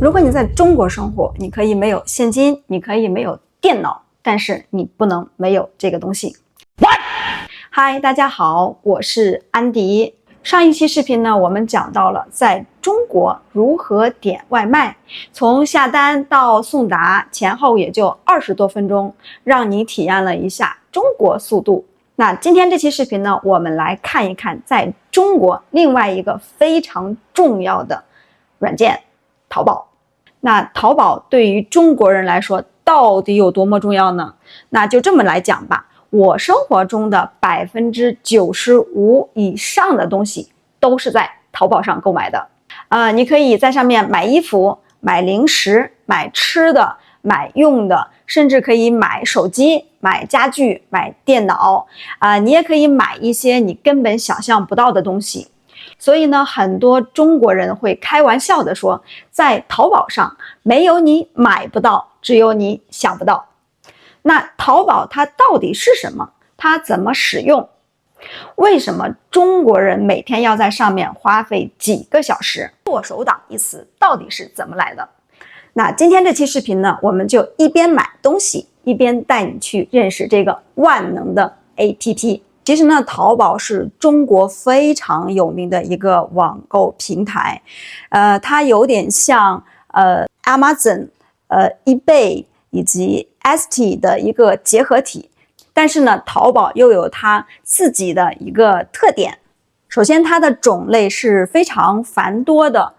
如果你在中国生活，你可以没有现金，你可以没有电脑，但是你不能没有这个东西。嗨，大家好，我是安迪。上一期视频呢，我们讲到了在中国如何点外卖，从下单到送达前后也就20多分钟，让你体验了一下中国速度。那今天这期视频呢，我们来看一看在中国另外一个非常重要的软件——淘宝。那淘宝对于中国人来说到底有多么重要呢？那就这么来讲吧。我生活中的95%以上的东西都是在淘宝上购买的。你可以在上面买衣服、买零食、买吃的、买用的，甚至可以买手机、买家具、买电脑。你也可以买一些你根本想象不到的东西。所以呢，很多中国人会开玩笑的说，在淘宝上没有你买不到，只有你想不到。那淘宝它到底是什么？它怎么使用？为什么中国人每天要在上面花费几个小时？剁手党一词到底是怎么来的？那今天这期视频呢，我们就一边买东西，一边带你去认识这个万能的 APP。其实呢，淘宝是中国非常有名的一个网购平台，它有点像Amazon、eBay 以及 Etsy 的一个结合体，但是呢，淘宝又有它自己的一个特点。首先，它的种类是非常繁多的，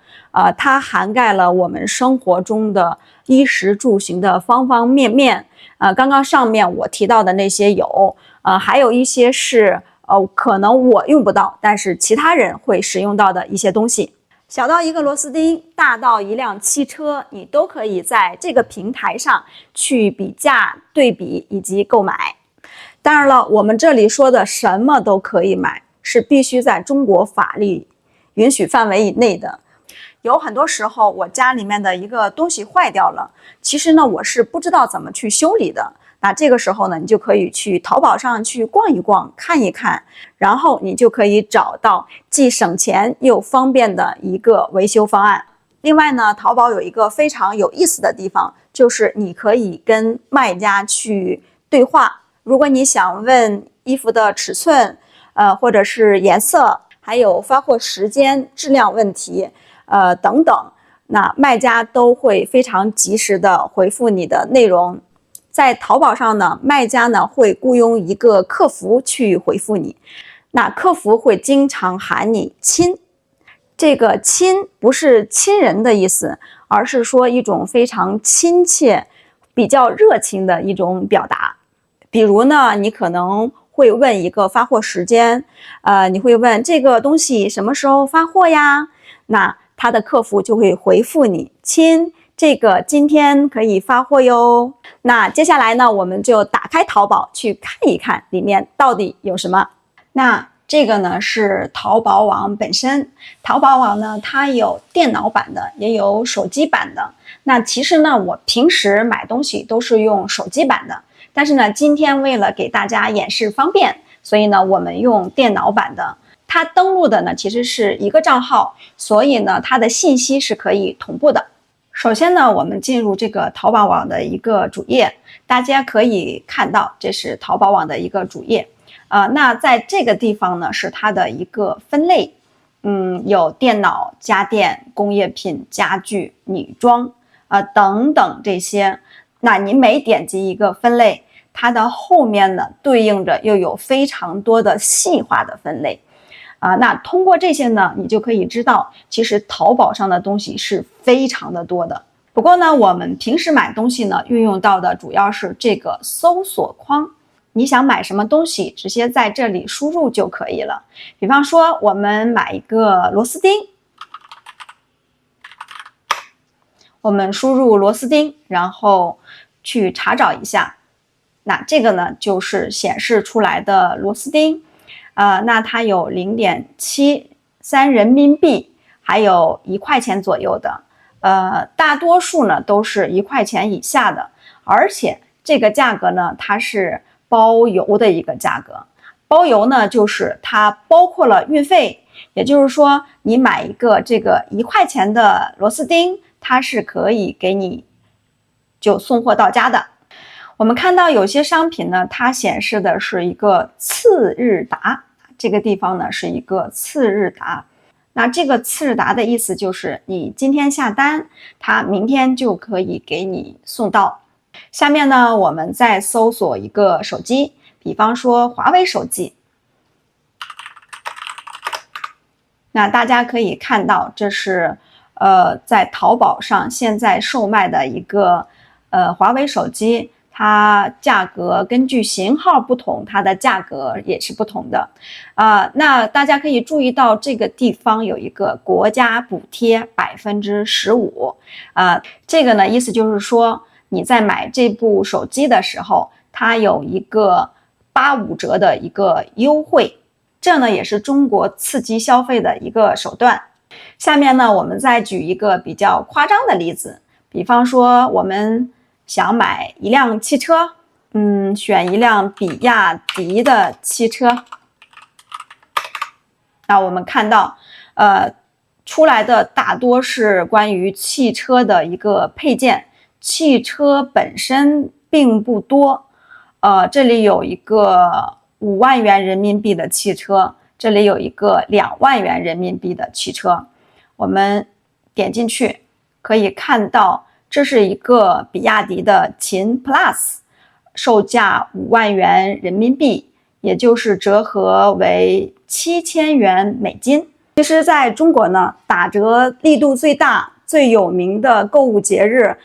它涵盖了我们生活中的衣食住行的方方面面。刚刚上面我提到的那些有，还有一些是可能我用不到，但是其他人会使用到的一些东西。小到一个螺丝钉，大到一辆汽车，你都可以在这个平台上去比价、对比以及购买。当然了，我们这里说的什么都可以买，是必须在中国法律允许范围以内的。有很多时候，我家里面的一个东西坏掉了，其实呢，我是不知道怎么去修理的。那这个时候呢，你就可以去淘宝上去逛一逛，看一看，然后你就可以找到既省钱又方便的一个维修方案。另外呢，淘宝有一个非常有意思的地方，就是你可以跟卖家去对话。如果你想问衣服的尺寸，或者是颜色，还有发货时间、质量问题，等等，那卖家都会非常及时的回复你的内容。在淘宝上呢，卖家呢会雇佣一个客服去回复你，那客服会经常喊你亲。这个亲不是亲人的意思，而是说一种非常亲切、比较热情的一种表达。比如呢，你可能会问一个发货时间，你会问这个东西什么时候发货呀？那他的客服就会回复你，亲，这个今天可以发货哟。那接下来呢，我们就打开淘宝去看一看里面到底有什么。那这个呢是淘宝网本身，淘宝网呢它有电脑版的，也有手机版的。那其实呢，我平时买东西都是用手机版的，但是呢，今天为了给大家演示方便，所以呢，我们用电脑版的。它登录的呢其实是一个账号，所以呢，它的信息是可以同步的。首先呢，我们进入这个淘宝网的一个主页，大家可以看到这是淘宝网的一个主页。那在这个地方呢是它的一个分类，有电脑、家电、工业品、家具、女装等等这些。那你每点击一个分类，它的后面呢对应着又有非常多的细化的分类。那通过这些呢，你就可以知道，其实淘宝上的东西是非常的多的。不过呢，我们平时买东西呢，运用到的主要是这个搜索框。你想买什么东西，直接在这里输入就可以了。比方说，我们买一个螺丝钉，我们输入螺丝钉，然后去查找一下。那这个呢，就是显示出来的螺丝钉。那它有0.73人民币，还有1块钱左右的，大多数呢都是1块钱以下的，而且这个价格呢，它是包邮的一个价格。包邮呢，就是它包括了运费，也就是说，你买一个这个1块钱的螺丝钉，它是可以给你就送货到家的。我们看到有些商品呢，它显示的是一个次日达，这个地方呢是一个次日达。那这个次日达的意思就是你今天下单，它明天就可以给你送到。下面呢，我们再搜索一个手机，比方说华为手机。那大家可以看到，这是在淘宝上现在售卖的一个华为手机，它价格根据型号不同，它的价格也是不同的。那大家可以注意到这个地方有一个国家补贴15%，这个呢意思就是说你在买这部手机的时候，它有一个85折的一个优惠。这呢也是中国刺激消费的一个手段。下面呢，我们再举一个比较夸张的例子，比方说我们想买一辆汽车，选一辆比亚迪的汽车。那我们看到，出来的大多是关于汽车的一个配件，汽车本身并不多。这里有一个5万元人民币的汽车，这里有一个2万元人民币的汽车。我们点进去可以看到，这是一个比亚迪的秦 Plus， 售价5万元人民币，也就是折合为7000元美金。其实在中国呢，打折力度最大最有名的购物节日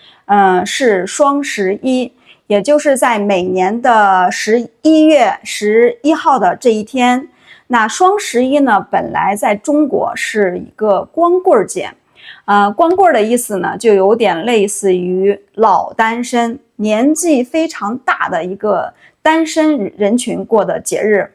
是双11，也就是在每年的11月11号的这一天。那双11呢，本来在中国是一个光棍节，光棍的意思呢，就有点类似于老单身，年纪非常大的一个单身人群过的节日。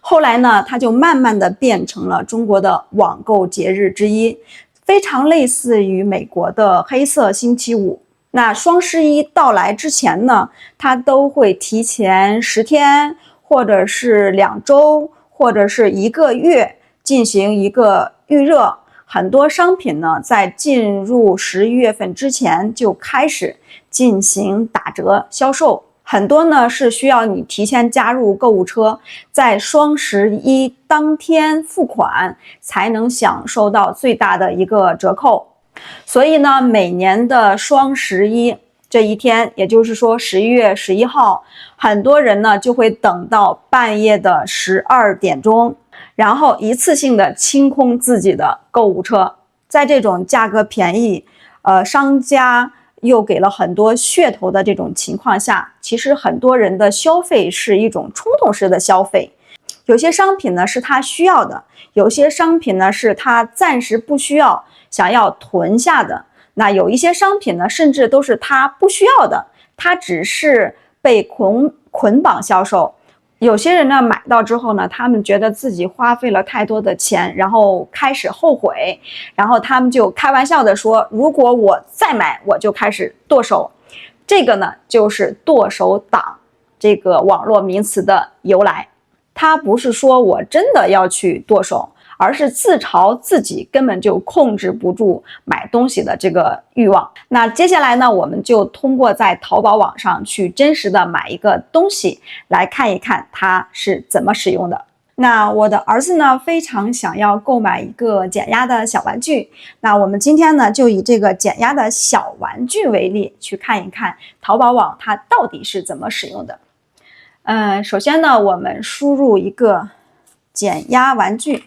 后来呢，它就慢慢的变成了中国的网购节日之一，非常类似于美国的黑色星期五。那双11到来之前呢，它都会提前10天，或者是2周，或者是1个月进行一个预热。很多商品呢，在进入11月份之前就开始进行打折销售。很多呢是需要你提前加入购物车，在双11当天付款，才能享受到最大的一个折扣。所以呢，每年的双11这一天，也就是说11月11号，很多人呢就会等到半夜的12点钟，然后一次性的清空自己的购物车。在这种价格便宜，商家又给了很多噱头的这种情况下，其实很多人的消费是一种冲动式的消费。有些商品呢是他需要的，有些商品呢是他暂时不需要，想要囤下的。那有一些商品呢，甚至都是他不需要的，他只是被捆绑销售。有些人呢买到之后呢，他们觉得自己花费了太多的钱，然后开始后悔，然后他们就开玩笑的说，如果我再买，我就开始剁手。这个呢就是剁手党这个网络名词的由来。它不是说我真的要去剁手，而是自嘲自己根本就控制不住买东西的这个欲望。那接下来呢，我们就通过在淘宝网上去真实的买一个东西，来看一看它是怎么使用的。那我的儿子呢，非常想要购买一个减压的小玩具。那我们今天呢，就以这个减压的小玩具为例，去看一看淘宝网它到底是怎么使用的。首先呢，我们输入一个减压玩具。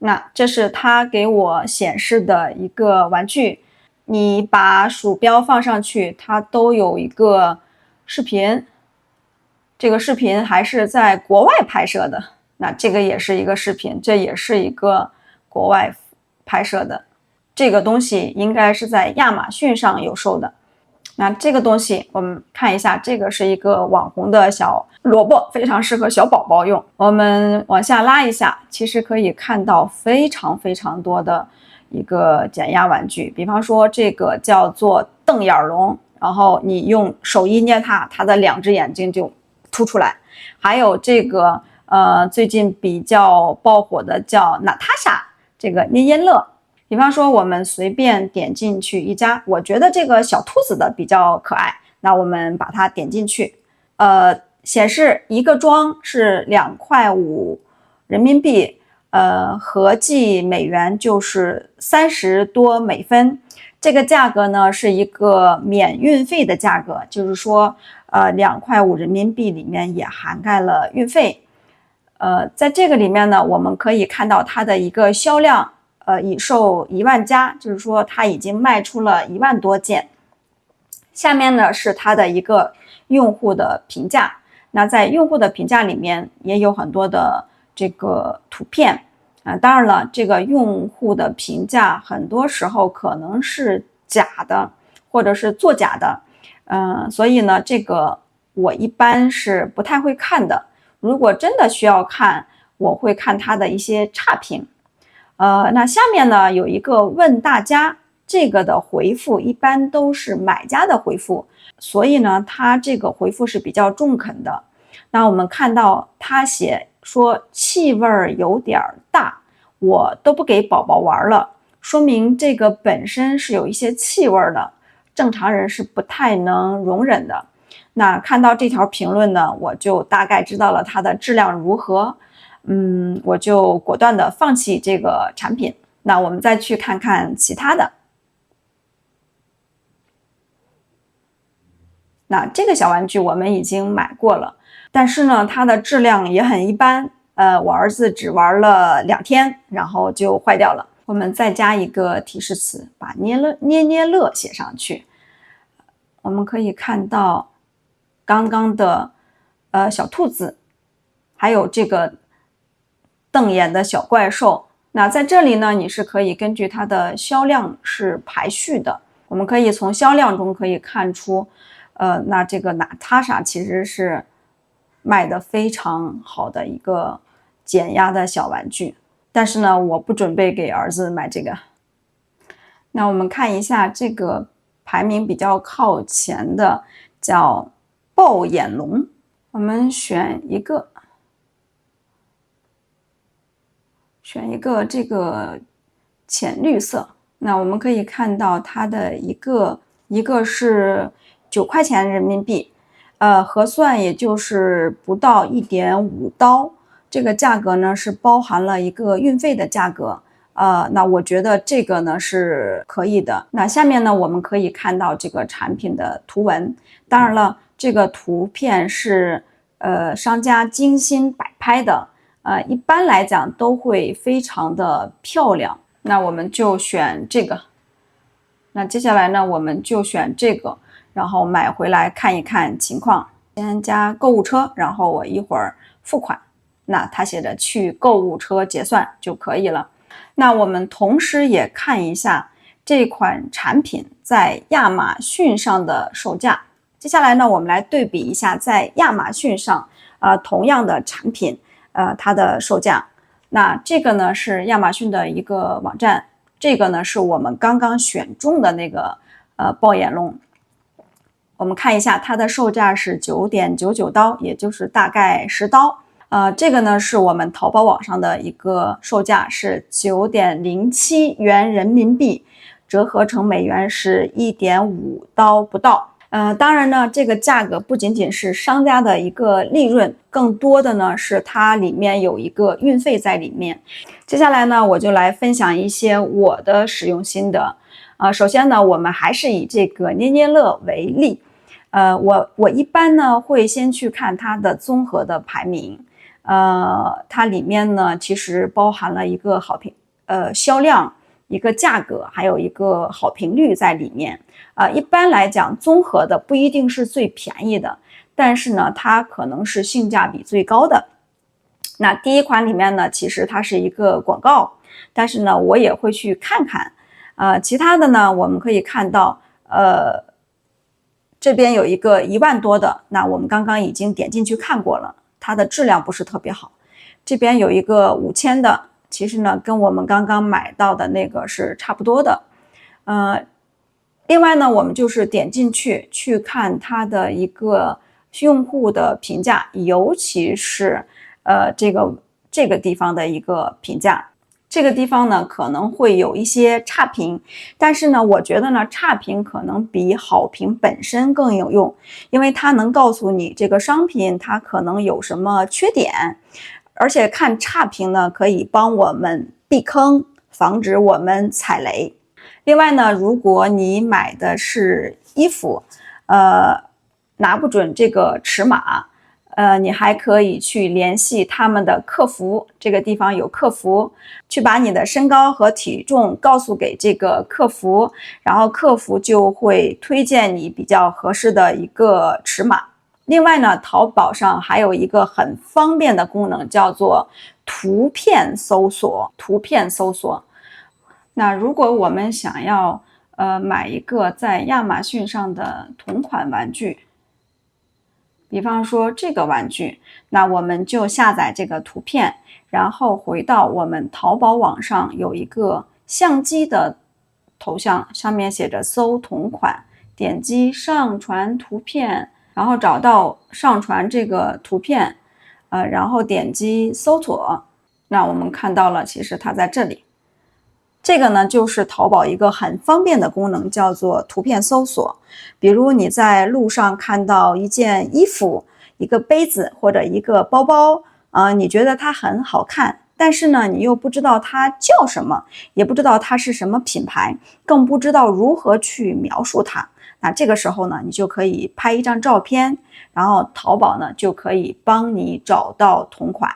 那这是它给我显示的一个玩具，你把鼠标放上去，它都有一个视频，这个视频还是在国外拍摄的。那这个也是一个视频，这也是一个国外拍摄的。这个东西应该是在亚马逊上有售的。那这个东西我们看一下，这个是一个网红的小萝卜，非常适合小宝宝用。我们往下拉一下，其实可以看到非常非常多的一个减压玩具。比方说这个叫做瞪眼龙，然后你用手一捏它，它的2只眼睛就凸出来。还有这个最近比较爆火的叫娜塔莎，这个捏捏乐。比方说我们随便点进去一家，我觉得这个小兔子的比较可爱，那我们把它点进去，显示一个装是2.5块人民币，合计美元就是30多美分。这个价格呢是一个免运费的价格，就是说2.5块人民币里面也涵盖了运费。在这个里面呢，我们可以看到它的一个销量，已售1万加，就是说它已经卖出了1万多件。下面呢是它的一个用户的评价，那在用户的评价里面也有很多的这个图片当然了，这个用户的评价很多时候可能是假的，或者是作假的，所以呢，这个我一般是不太会看的。如果真的需要看，我会看它的一些差评。那下面呢有一个问大家，这个的回复一般都是买家的回复，所以呢，它这个回复是比较中肯的。那我们看到他写说气味有点大，我都不给宝宝玩了，说明这个本身是有一些气味的，正常人是不太能容忍的。那看到这条评论呢，我就大概知道了它的质量如何，我就果断的放弃这个产品。那我们再去看看其他的。那这个小玩具我们已经买过了，但是呢，它的质量也很一般。我儿子只玩了2天，然后就坏掉了。我们再加一个提示词，把捏捏乐写上去。我们可以看到刚刚的小兔子，还有这个瞪眼的小怪兽。那在这里呢，你是可以根据它的销量是排序的。我们可以从销量中可以看出，那这个娜塔莎其实是卖的非常好的一个减压的小玩具，但是呢，我不准备给儿子买这个。那我们看一下这个排名比较靠前的叫爆眼龙，我们选一个这个浅绿色。那我们可以看到它的一个是9块钱人民币，核算也就是不到1.5刀，这个价格呢是包含了一个运费的价格。那我觉得这个呢是可以的。那下面呢，我们可以看到这个产品的图文，当然了，这个图片是商家精心摆拍的，一般来讲都会非常的漂亮。那我们就选这个。那接下来呢，我们就选这个，然后买回来看一看情况。先加购物车，然后我一会儿付款。那它写着去购物车结算就可以了。那我们同时也看一下这款产品在亚马逊上的售价。接下来呢，我们来对比一下在亚马逊上同样的产品它的售价。那这个呢是亚马逊的一个网站，这个呢是我们刚刚选中的那个爆眼龙。我们看一下它的售价是9.99刀，也就是大概10刀。这个呢是我们淘宝网上的一个售价是9.07元人民币，折合成美元是1.5刀不到。当然呢，这个价格不仅仅是商家的一个利润，更多的呢是它里面有一个运费在里面。接下来呢，我就来分享一些我的使用心得。首先呢，我们还是以这个捏捏乐为例。我一般呢会先去看它的综合的排名。它里面呢其实包含了一个好评，销量，一个价格，还有一个好评率在里面。一般来讲，综合的不一定是最便宜的，但是呢，它可能是性价比最高的。那第一款里面呢，其实它是一个广告，但是呢，我也会去看看。其他的呢，我们可以看到，这边有一个1万多的，那我们刚刚已经点进去看过了，它的质量不是特别好。这边有一个5000的，其实呢，跟我们刚刚买到的那个是差不多的。另外呢，我们就是点进去看它的一个用户的评价，尤其是这个地方的一个评价。这个地方呢可能会有一些差评，但是呢，我觉得呢，差评可能比好评本身更有用，因为它能告诉你这个商品它可能有什么缺点，而且看差评呢，可以帮我们避坑，防止我们踩雷。另外呢，如果你买的是衣服，拿不准这个尺码，你还可以去联系他们的客服，这个地方有客服，去把你的身高和体重告诉给这个客服，然后客服就会推荐你比较合适的一个尺码。另外呢，淘宝上还有一个很方便的功能，叫做图片搜索。那如果我们想要买一个在亚马逊上的同款玩具，比方说这个玩具，那我们就下载这个图片，然后回到我们淘宝网上有一个相机的头像，上面写着搜同款，点击上传图片，然后找到上传这个图片，然后点击搜索，那我们看到了，其实它在这里。这个呢，就是淘宝一个很方便的功能，叫做图片搜索。比如你在路上看到一件衣服、一个杯子或者一个包包，你觉得它很好看，但是呢，你又不知道它叫什么，也不知道它是什么品牌，更不知道如何去描述它。那这个时候呢，你就可以拍一张照片，然后淘宝呢就可以帮你找到同款。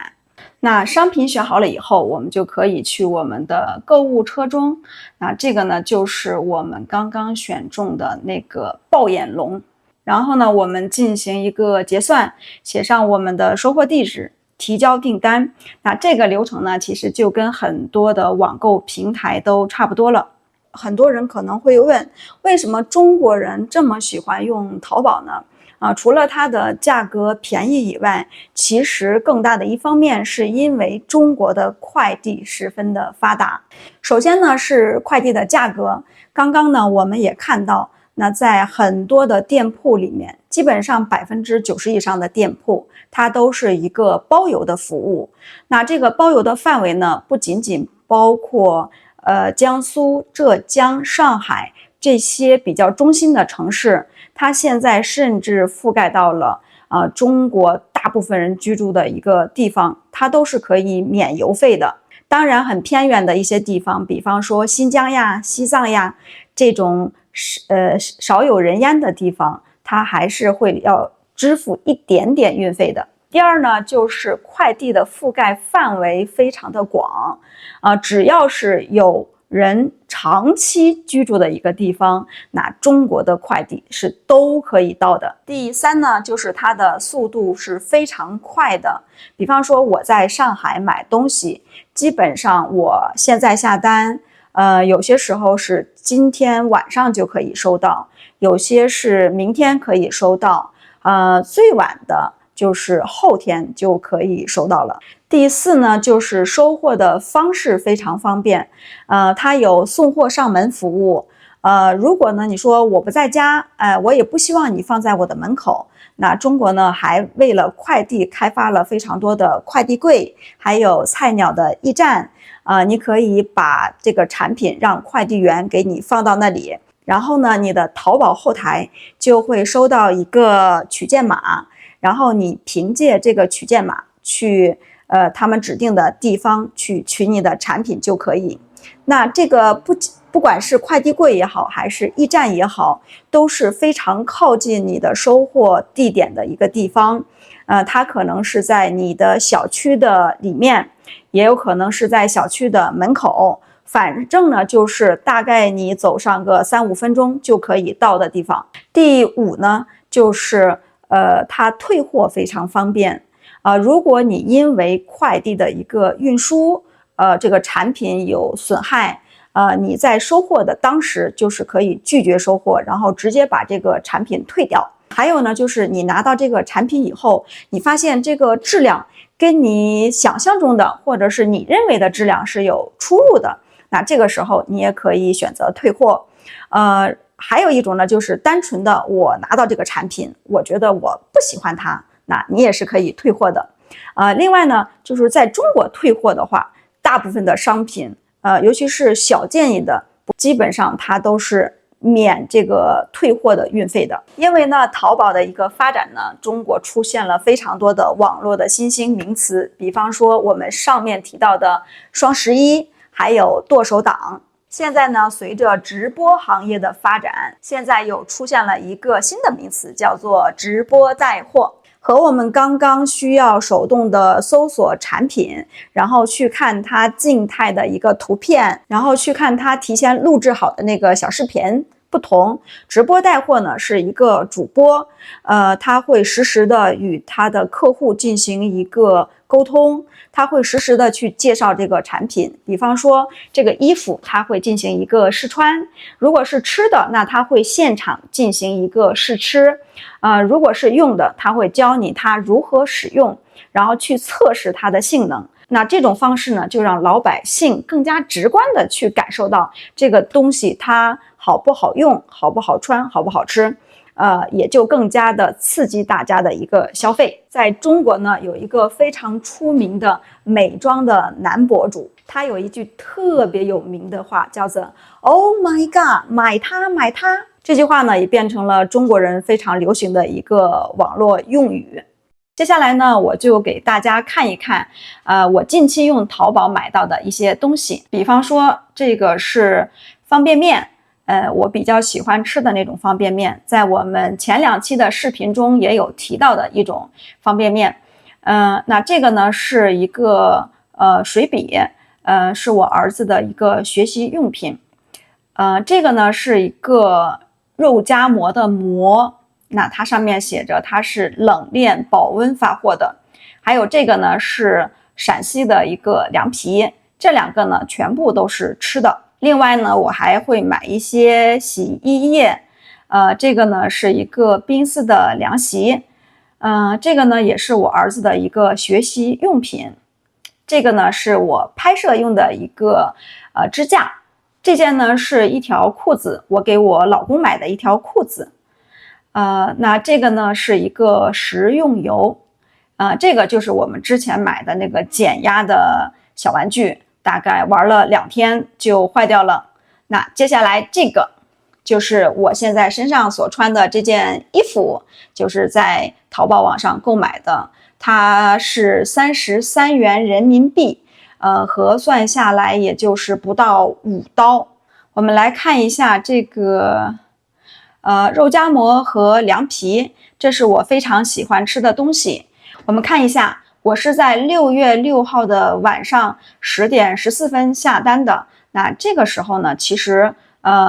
那商品选好了以后，我们就可以去我们的购物车中。那这个呢，就是我们刚刚选中的那个爆眼龙。然后呢，我们进行一个结算，写上我们的收货地址，提交订单。那这个流程呢，其实就跟很多的网购平台都差不多了。很多人可能会问，为什么中国人这么喜欢用淘宝呢？除了它的价格便宜以外，其实更大的一方面是因为中国的快递十分的发达。首先呢是快递的价格，刚刚呢我们也看到，那在很多的店铺里面，基本上90%以上的店铺，它都是一个包邮的服务。那这个包邮的范围呢，不仅仅包括江苏、浙江、上海这些比较中心的城市，它现在甚至覆盖到了中国大部分人居住的一个地方，它都是可以免邮费的。当然很偏远的一些地方，比方说新疆呀、西藏呀这种少有人烟的地方，它还是会要支付一点点运费的。第二呢，就是快递的覆盖范围非常的广，只要是有人长期居住的一个地方，那中国的快递是都可以到的。第三呢，就是它的速度是非常快的。比方说我在上海买东西，基本上我现在下单，有些时候是今天晚上就可以收到，有些是明天可以收到，最晚的就是后天就可以收到了。第四呢，就是收货的方式非常方便，它有送货上门服务。如果呢你说我不在家，我也不希望你放在我的门口，那中国呢还为了快递开发了非常多的快递柜，还有菜鸟的驿站，你可以把这个产品让快递员给你放到那里，然后呢你的淘宝后台就会收到一个取件码，然后你凭借这个取件码去他们指定的地方去取你的产品就可以。那这个不管是快递柜也好，还是驿站也好，都是非常靠近你的收货地点的一个地方。它可能是在你的小区的里面，也有可能是在小区的门口，反正呢就是大概你走上个3-5分钟就可以到的地方。第五呢，就是它退货非常方便。如果你因为快递的一个运输，这个产品有损害，你在收货的当时就是可以拒绝收货，然后直接把这个产品退掉。还有呢，就是你拿到这个产品以后，你发现这个质量跟你想象中的或者是你认为的质量是有出入的，那这个时候你也可以选择退货。还有一种呢，就是单纯的我拿到这个产品，我觉得我不喜欢它，那你也是可以退货的。另外呢，就是在中国退货的话，大部分的商品，尤其是小件一的，基本上它都是免这个退货的运费的。因为呢，淘宝的一个发展呢，中国出现了非常多的网络的新兴名词，比方说我们上面提到的双11，还有剁手党。现在呢，随着直播行业的发展，现在又出现了一个新的名词，叫做直播带货。和我们刚刚需要手动的搜索产品，然后去看它静态的一个图片，然后去看它提前录制好的那个小视频不同，直播带货呢是一个主播，他会实时的与他的客户进行一个沟通，他会实时的去介绍这个产品，比方说这个衣服他会进行一个试穿，如果是吃的，那他会现场进行一个试吃，如果是用的，他会教你它如何使用，然后去测试它的性能。那这种方式呢，就让老百姓更加直观的去感受到这个东西它好不好用，好不好穿，好不好吃，也就更加的刺激大家的一个消费。在中国呢，有一个非常出名的美妆的男博主，他有一句特别有名的话，叫做 "Oh my God， 买它买它"。这句话呢，也变成了中国人非常流行的一个网络用语。接下来呢，我就给大家看一看，我近期用淘宝买到的一些东西。比方说，这个是方便面，我比较喜欢吃的那种方便面，在我们前2期的视频中也有提到的一种方便面。那这个呢是一个水笔，是我儿子的一个学习用品。这个呢是一个肉夹馍的馍。那它上面写着它是冷链保温发货的，还有这个呢是陕西的一个凉皮，这2个呢全部都是吃的。另外呢，我还会买一些洗衣液，这个呢是一个宾丝的凉席，这个呢也是我儿子的一个学习用品，这个呢是我拍摄用的一个支架，这件呢是一条裤子，我给我老公买的一条裤子。那这个呢是一个食用油，这个就是我们之前买的那个减压的小玩具，大概玩了2天就坏掉了。那接下来这个就是我现在身上所穿的这件衣服，就是在淘宝网上购买的，它是33元人民币，核算下来也就是不到5刀。我们来看一下这个肉夹馍和凉皮，这是我非常喜欢吃的东西。我们看一下，我是在6月6号的晚上10点14分下单的。那这个时候呢，其实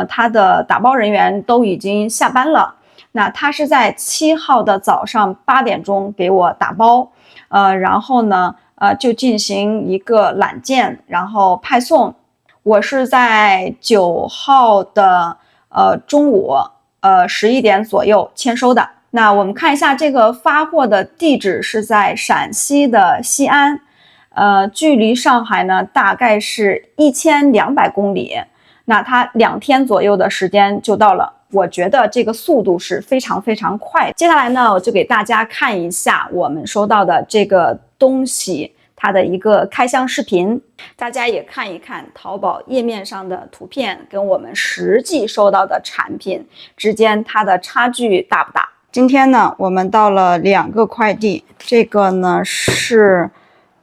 他的打包人员都已经下班了。那他是在7号的早上8点钟给我打包，然后呢，就进行一个揽件，然后派送。我是在9号的中午11点左右签收的。那我们看一下这个发货的地址是在陕西的西安，距离上海呢大概是1200公里，那它2天左右的时间就到了，我觉得这个速度是非常非常快。接下来呢，我就给大家看一下我们收到的这个东西它的一个开箱视频，大家也看一看淘宝页面上的图片跟我们实际收到的产品之间它的差距大不大。今天呢，我们到了2个快递，这个呢是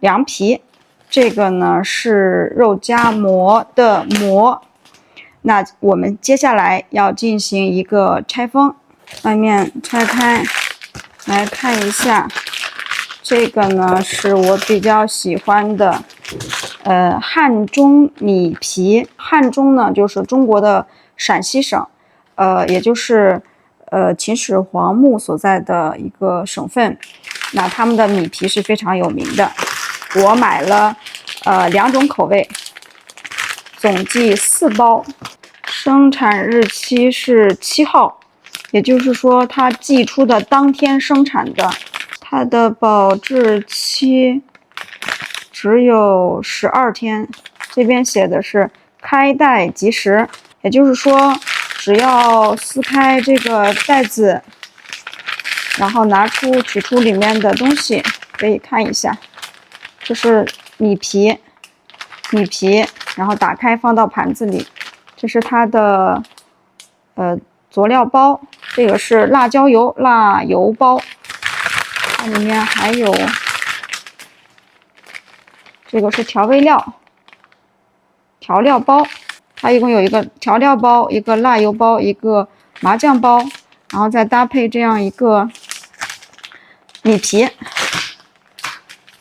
凉皮，这个呢是肉夹馍的馍。那我们接下来要进行一个拆封，外面拆开来看一下。这个呢是我比较喜欢的汉中米皮。汉中呢就是中国的陕西省，也就是秦始皇墓所在的一个省份。那他们的米皮是非常有名的。我买了2种口味，总计4包，生产日期是7号，也就是说它寄出的当天生产的。它的保质期只有12天，这边写的是开袋即食，也就是说只要撕开这个袋子，然后取出里面的东西，可以看一下，这是米皮，米皮，然后打开放到盘子里。这是它的佐料包，这个是辣椒油、辣油包，它里面还有这个是调味料、调料包，它一共有一个调料包、一个辣油包、一个麻酱包，然后再搭配这样一个米皮。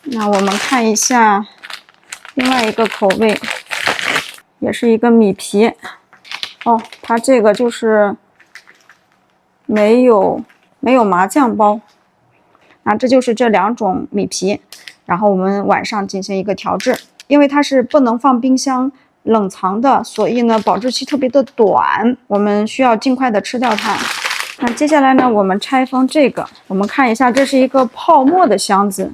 那我们看一下另外一个口味，也是一个米皮。哦，它这个就是没有麻酱包。那这就是这2种米皮，然后我们晚上进行一个调制，因为它是不能放冰箱冷藏的，所以呢保质期特别的短，我们需要尽快的吃掉它。那接下来呢，我们拆封这个，我们看一下，这是一个泡沫的箱子。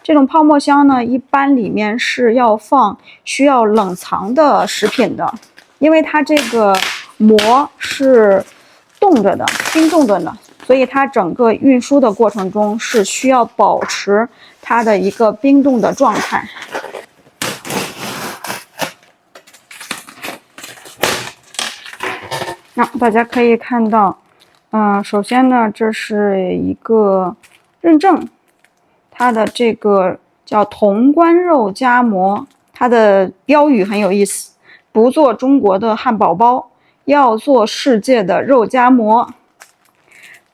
这种泡沫箱呢，一般里面是要放需要冷藏的食品的，因为它这个膜是冻着的，冰冻着的，所以它整个运输的过程中是需要保持它的一个冰冻的状态。那大家可以看到，首先呢，这是一个认证，它的这个叫潼关肉夹馍，它的标语很有意思，不做中国的汉堡包，要做世界的肉夹馍。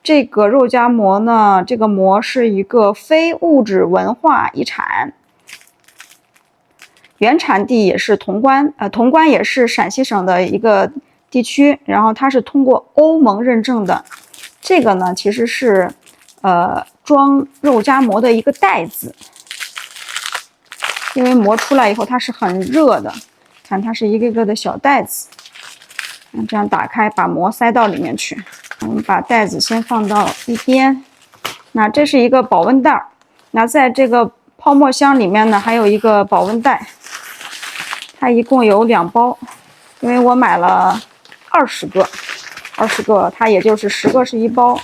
这个肉夹馍呢，这个馍是一个非物质文化遗产，原产地也是潼关，潼关也是陕西省的一个地区，然后它是通过欧盟认证的。这个呢，其实是装肉夹馍的一个袋子，因为馍出来以后它是很热的，看它是一个个的小袋子，这样打开，把馍塞到里面去。我们把袋子先放到一边。那这是一个保温袋，那在这个泡沫箱里面呢，还有一个保温袋，它一共有2包，因为我买了20个，它也就是10个是1包。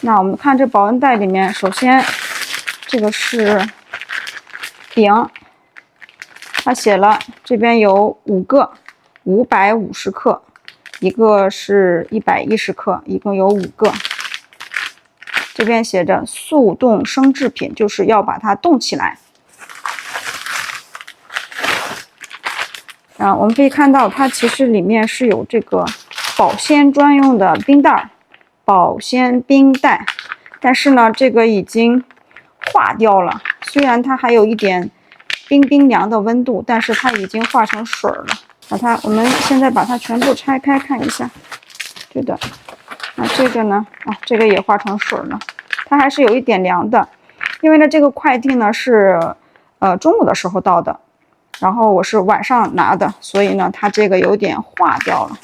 那我们看这保温袋里面，首先这个是饼，它写了这边有5个，550克，一个是110克，一共有5个。这边写着速冻生制品，就是要把它冻起来。我们可以看到，它其实里面是有这个保鲜专用的冰袋，保鲜冰袋，但是呢，这个已经化掉了。虽然它还有一点冰凉的温度，但是它已经化成水了。我们现在把它全部拆开看一下。对的，那这个呢？这个也化成水了，它还是有一点凉的。因为呢，这个快递呢是中午的时候到的。然后我是晚上拿的，所以呢，它这个有点化掉了，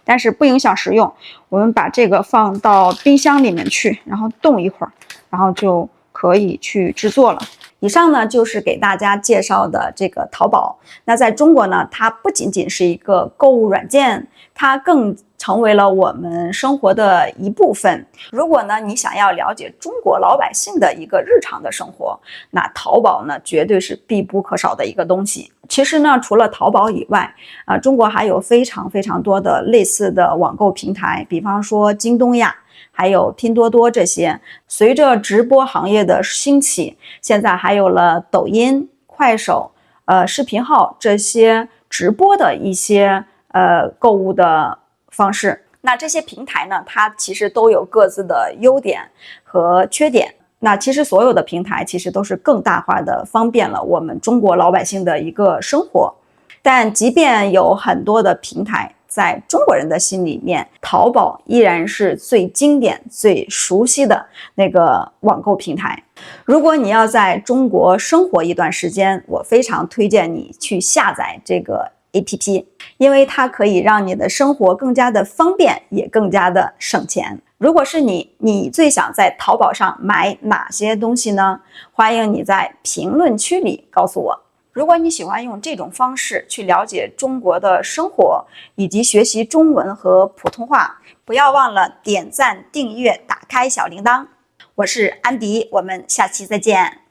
但是不影响食用。我们把这个放到冰箱里面去，然后冻一会儿，然后就可以去制作了。以上呢就是给大家介绍的这个淘宝。那在中国呢，它不仅仅是一个购物软件，它更成为了我们生活的一部分。如果呢你想要了解中国老百姓的一个日常的生活，那淘宝呢绝对是必不可少的一个东西。其实呢，除了淘宝以外，中国还有非常多的类似的网购平台，比方说京东呀，还有拼多多这些。随着直播行业的兴起，现在还有了抖音、快手、视频号这些直播的一些购物的方式。那这些平台呢，它其实都有各自的优点和缺点。那其实所有的平台其实都是更大化的方便了我们中国老百姓的一个生活。但即便有很多的平台，在中国人的心里面，淘宝依然是最经典、最熟悉的那个网购平台。如果你要在中国生活一段时间，我非常推荐你去下载这个 APP， 因为它可以让你的生活更加的方便，也更加的省钱。如果是你最想在淘宝上买哪些东西呢？欢迎你在评论区里告诉我。如果你喜欢用这种方式去了解中国的生活，以及学习中文和普通话，不要忘了点赞、订阅、打开小铃铛。我是安迪，我们下期再见。